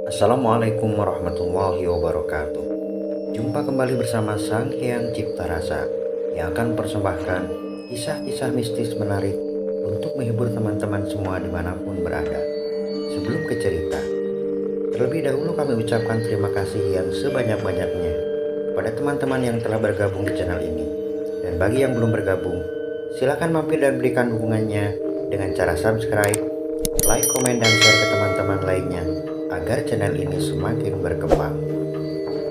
Assalamualaikum warahmatullahi wabarakatuh. Jumpa kembali bersama Sang Hyang Cipta Rasa yang akan mempersembahkan kisah-kisah mistis menarik untuk menghibur teman-teman semua dimanapun berada. Sebelum ke cerita, terlebih dahulu kami ucapkan terima kasih yang sebanyak-banyaknya kepada teman-teman yang telah bergabung di channel ini. Dan bagi yang belum bergabung, silakan mampir dan berikan dukungannya dengan cara subscribe, like, komen, dan share ke teman-teman lainnya agar channel ini semakin berkembang.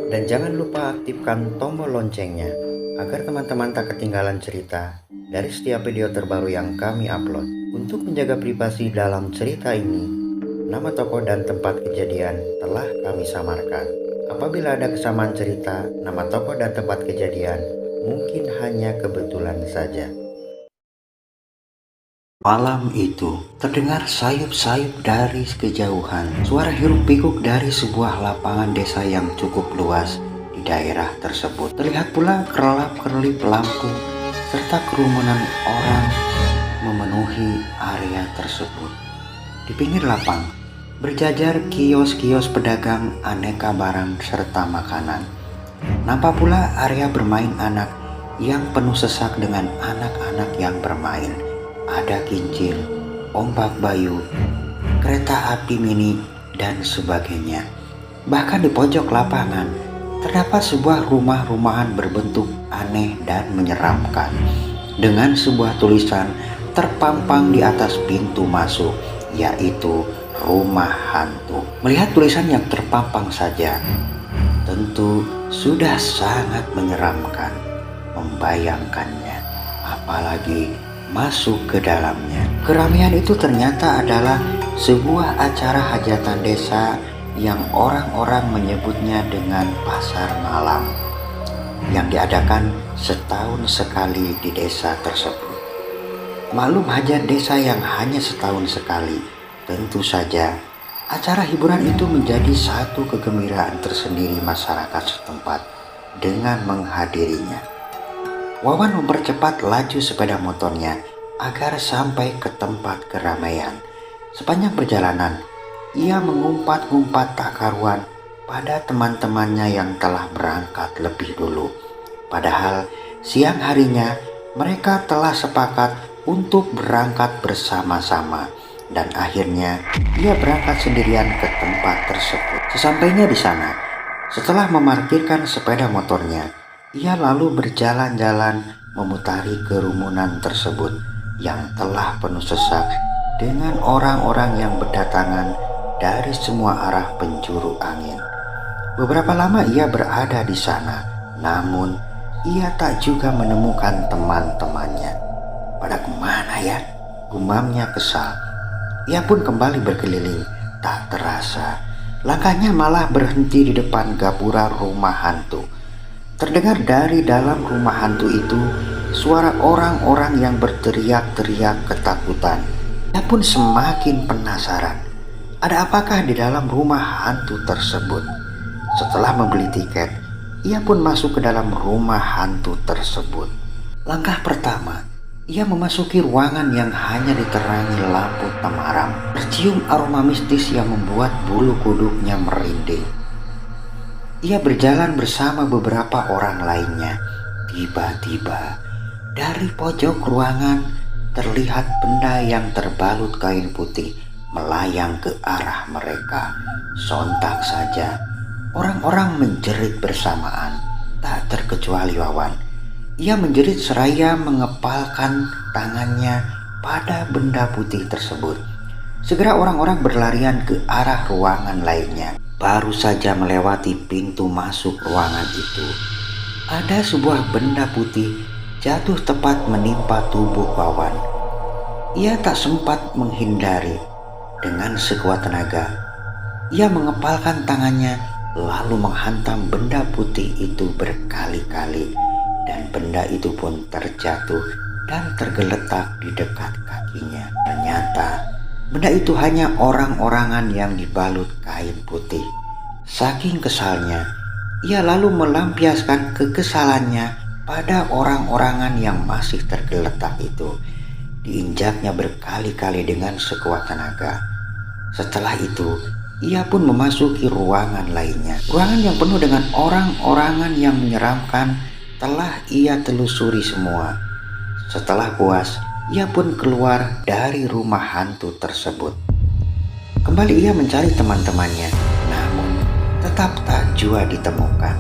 Dan jangan lupa aktifkan tombol loncengnya agar teman-teman tak ketinggalan cerita dari setiap video terbaru yang kami upload. Untuk menjaga privasi dalam cerita ini, nama tokoh dan tempat kejadian telah kami samarkan. Apabila ada kesamaan cerita, nama tokoh dan tempat kejadian mungkin hanya kebetulan saja. Malam itu terdengar sayup-sayup dari kejauhan. Suara hiruk-pikuk dari sebuah lapangan desa yang cukup luas di daerah tersebut. Terlihat pula kerlap-kerlip lampu serta kerumunan orang memenuhi area tersebut. Di pinggir lapang berjajar kios-kios pedagang aneka barang serta makanan. Nampak pula area bermain anak yang penuh sesak dengan anak-anak yang bermain. Ada kincir, ombak bayu, kereta api mini, dan sebagainya. Bahkan di pojok lapangan terdapat sebuah rumah-rumahan berbentuk aneh dan menyeramkan dengan sebuah tulisan terpampang di atas pintu masuk, yaitu rumah hantu. Melihat tulisan yang terpampang saja tentu sudah sangat menyeramkan membayangkannya, apalagi masuk ke dalamnya. Keramaian itu ternyata adalah sebuah acara hajatan desa yang orang-orang menyebutnya dengan pasar malam, yang diadakan setahun sekali di desa tersebut. Maklum hajat desa yang hanya setahun sekali, tentu saja acara hiburan itu menjadi satu kegembiraan tersendiri masyarakat setempat dengan menghadirinya. Wawan mempercepat laju sepeda motornya agar sampai ke tempat keramaian. Sepanjang perjalanan, ia mengumpat-ngumpat tak karuan pada teman-temannya yang telah berangkat lebih dulu. Padahal siang harinya mereka telah sepakat untuk berangkat bersama-sama. Dan akhirnya ia berangkat sendirian ke tempat tersebut. Sesampainya di sana, setelah memarkirkan sepeda motornya, ia lalu berjalan-jalan memutari kerumunan tersebut yang telah penuh sesak dengan orang-orang yang berdatangan dari semua arah penjuru angin. Beberapa lama ia berada di sana, namun ia tak juga menemukan teman-temannya. Pada kemana ya? Gumamnya kesal. Ia pun kembali berkeliling, tak terasa langkahnya malah berhenti di depan gapura rumah hantu. Terdengar dari dalam rumah hantu itu suara orang-orang yang berteriak-teriak ketakutan. Ia pun semakin penasaran, ada apakah di dalam rumah hantu tersebut. Setelah membeli tiket, ia pun masuk ke dalam rumah hantu tersebut. Langkah pertama, ia memasuki ruangan yang hanya diterangi lampu temaram. Tercium aroma mistis yang membuat bulu kuduknya merinding. Ia berjalan bersama beberapa orang lainnya. Tiba-tiba dari pojok ruangan terlihat benda yang terbalut kain putih melayang ke arah mereka. Sontak saja orang-orang menjerit bersamaan, tak terkecuali Wawan. Ia menjerit seraya mengepalkan tangannya pada benda putih tersebut. Segera orang-orang berlarian ke arah ruangan lainnya. Baru saja melewati pintu masuk ruangan itu, ada sebuah benda putih jatuh tepat menimpa tubuh Wawan. Ia tak sempat menghindari. Dengan sekuat tenaga, ia mengepalkan tangannya lalu menghantam benda putih itu berkali-kali. Dan benda itu pun terjatuh dan tergeletak di dekat kakinya. Ternyata benda itu hanya orang-orangan yang dibalut kain putih. Saking kesalnya, Ia lalu melampiaskan kekesalannya pada orang-orangan yang masih tergeletak itu. Diinjaknya berkali-kali dengan sekuat tenaga. Setelah itu, ia pun memasuki ruangan lainnya. Ruangan yang penuh dengan orang-orangan yang menyeramkan telah ia telusuri semua. Setelah puas, ia pun keluar dari rumah hantu tersebut. Kembali ia mencari teman-temannya, namun tetap tak jua ditemukan.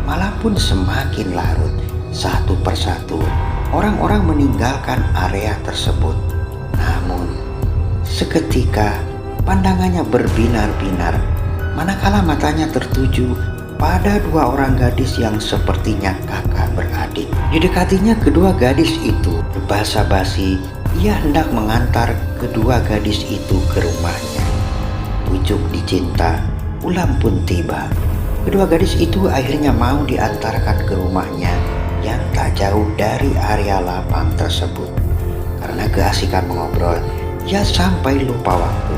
Malam pun semakin larut. Satu persatu, orang-orang meninggalkan area tersebut. Namun, seketika pandangannya berbinar-binar, manakala matanya tertuju pada dua orang gadis yang sepertinya kakak beradik. Didekatinya kedua gadis itu, berbasa-basi ia hendak mengantar kedua gadis itu ke rumahnya. Pucuk dicinta, ulam pun tiba. Kedua gadis itu akhirnya mau diantarkan ke rumahnya yang tak jauh dari area lapang tersebut. Karena keasikan mengobrol, ia sampai lupa waktu.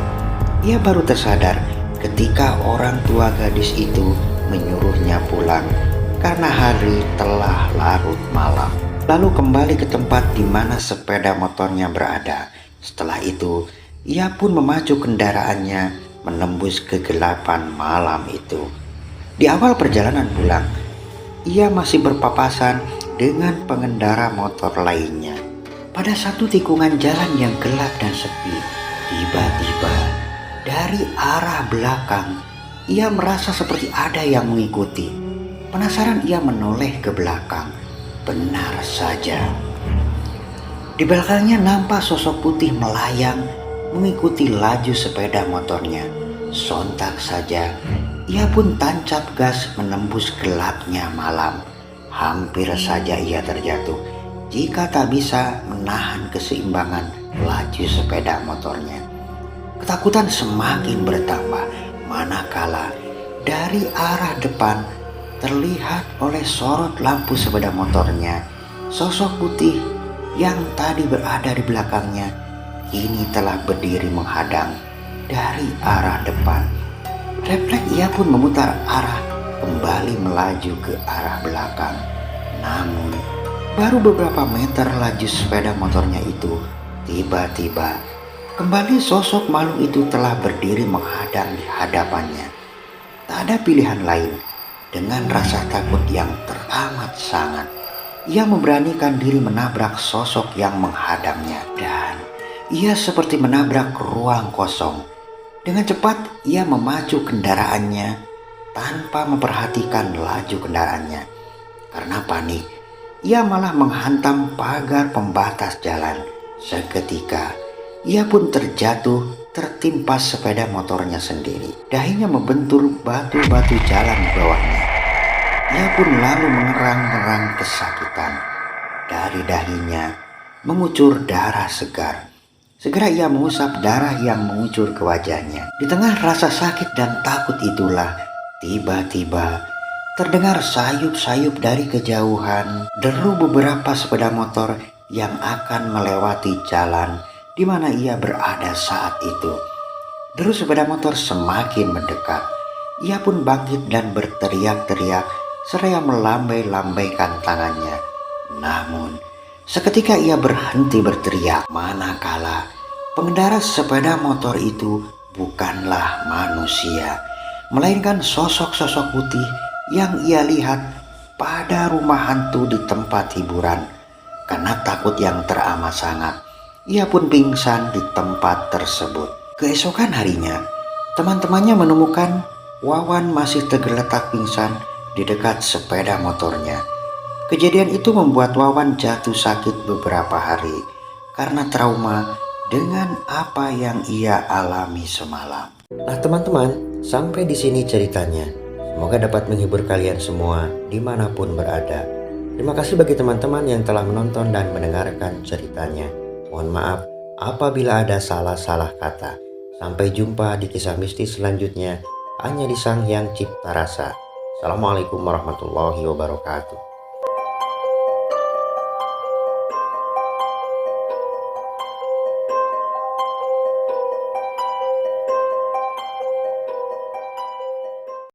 Ia baru tersadar ketika orang tua gadis itu menyuruhnya pulang karena hari telah larut malam. Lalu kembali ke tempat di mana sepeda motornya berada. Setelah itu, ia pun memacu kendaraannya menembus kegelapan malam itu. Di awal perjalanan pulang, ia masih berpapasan dengan pengendara motor lainnya. Pada satu tikungan jalan yang gelap dan sepi, tiba-tiba dari arah belakang ia merasa seperti ada yang mengikuti. Penasaran ia menoleh ke belakang. Benar saja, di belakangnya nampak sosok putih melayang mengikuti laju sepeda motornya. Sontak saja ia pun tancap gas menembus gelapnya malam. Hampir saja ia terjatuh jika tak bisa menahan keseimbangan laju sepeda motornya. Ketakutan semakin bertambah manakala dari arah depan terlihat oleh sorot lampu sepeda motornya sosok putih yang tadi berada di belakangnya kini telah berdiri menghadang dari arah depan. Refleks ia pun memutar arah kembali melaju ke arah belakang. Namun baru beberapa meter laju sepeda motornya itu, tiba-tiba kembali sosok makhluk itu telah berdiri menghadang di hadapannya. Tak ada pilihan lain. Dengan rasa takut yang teramat sangat, ia memberanikan diri menabrak sosok yang menghadangnya. Dan ia seperti menabrak ruang kosong. Dengan cepat ia memacu kendaraannya tanpa memperhatikan laju kendaraannya. Karena panik, ia malah menghantam pagar pembatas jalan. Seketika ia pun terjatuh tertimpa sepeda motornya sendiri. Dahinya membentur batu-batu jalan di bawahnya. Ia pun lalu mengerang-ngerang kesakitan. Dari dahinya mengucur darah segar. Segera ia mengusap darah yang mengucur ke wajahnya. Di tengah rasa sakit dan takut itulah, tiba-tiba terdengar sayup-sayup dari kejauhan deru beberapa sepeda motor yang akan melewati jalan di mana ia berada saat itu. Deru sepeda motor semakin mendekat. Ia pun bangkit dan berteriak-teriak seraya melambai-lambaikan tangannya. Namun, seketika ia berhenti berteriak manakala pengendara sepeda motor itu bukanlah manusia, melainkan sosok-sosok putih yang ia lihat pada rumah hantu di tempat hiburan. Karena takut yang teramat sangat, ia pun pingsan di tempat tersebut. Keesokan harinya, teman-temannya menemukan Wawan masih tergeletak pingsan di dekat sepeda motornya. Kejadian itu membuat Wawan jatuh sakit beberapa hari karena trauma dengan apa yang ia alami semalam. Nah teman-teman, sampai di sini ceritanya. Semoga dapat menghibur kalian semua dimanapun berada. Terima kasih bagi teman-teman yang telah menonton dan mendengarkan ceritanya. Mohon maaf apabila ada salah-salah kata. Sampai jumpa di kisah mistis selanjutnya hanya di Sang Hyang Cipta Rasa. Assalamualaikum warahmatullahi wabarakatuh.